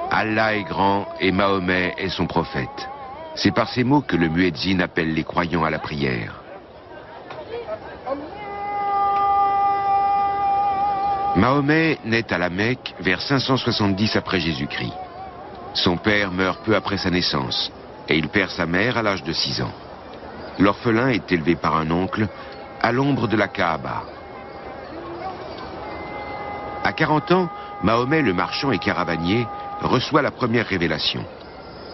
Allah est grand et Mahomet est son prophète. C'est par ces mots que le muezzin appelle les croyants à la prière. Mahomet naît à la Mecque vers 570 après Jésus-Christ. Son père meurt peu après sa naissance et il perd sa mère à l'âge de 6 ans. L'orphelin est élevé par un oncle à l'ombre de la Kaaba. À 40 ans, Mahomet le marchand et caravanier reçoit la première révélation.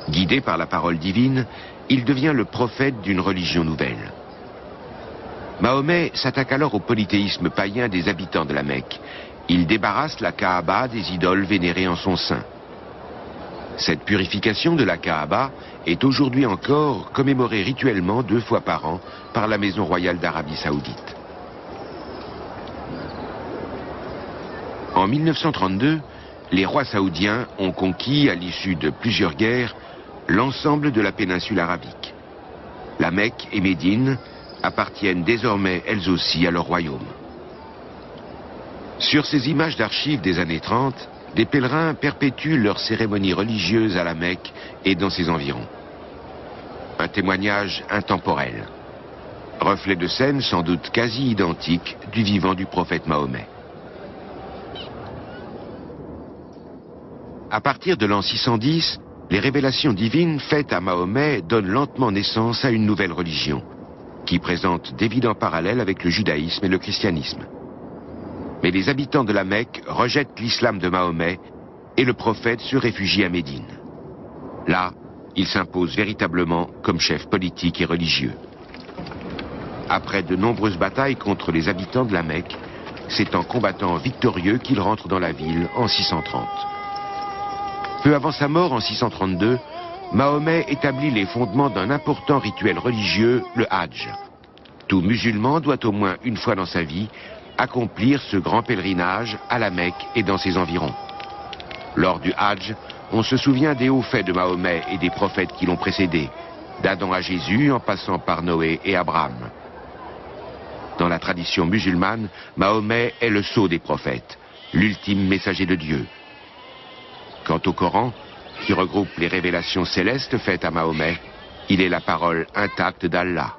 Guidé par la parole divine, il devient le prophète d'une religion nouvelle. Mahomet s'attaque alors au polythéisme païen des habitants de la Mecque. Il débarrasse la Kaaba des idoles vénérées en son sein. Cette purification de la Kaaba est aujourd'hui encore commémorée rituellement 2 fois par an par la Maison royale d'Arabie Saoudite. En 1932, les rois saoudiens ont conquis, à l'issue de plusieurs guerres, l'ensemble de la péninsule arabique. La Mecque et Médine appartiennent désormais elles aussi à leur royaume. Sur ces images d'archives des années 30, des pèlerins perpétuent leurs cérémonies religieuses à la Mecque et dans ses environs. Un témoignage intemporel. Reflet de scène sans doute quasi identique du vivant du prophète Mahomet. À partir de l'an 610, les révélations divines faites à Mahomet donnent lentement naissance à une nouvelle religion, qui présente d'évidents parallèles avec le judaïsme et le christianisme. Mais les habitants de la Mecque rejettent l'islam de Mahomet et le prophète se réfugie à Médine. Là, il s'impose véritablement comme chef politique et religieux. Après de nombreuses batailles contre les habitants de la Mecque, c'est en combattant victorieux qu'il rentre dans la ville en 630. Peu avant sa mort en 632, Mahomet établit les fondements d'un important rituel religieux, le Hadj. Tout musulman doit au moins une fois dans sa vie accomplir ce grand pèlerinage à la Mecque et dans ses environs. Lors du Hadj, on se souvient des hauts faits de Mahomet et des prophètes qui l'ont précédé, d'Adam à Jésus en passant par Noé et Abraham. Dans la tradition musulmane, Mahomet est le sceau des prophètes, l'ultime messager de Dieu. Quant au Coran, qui regroupe les révélations célestes faites à Mahomet, il est la parole intacte d'Allah.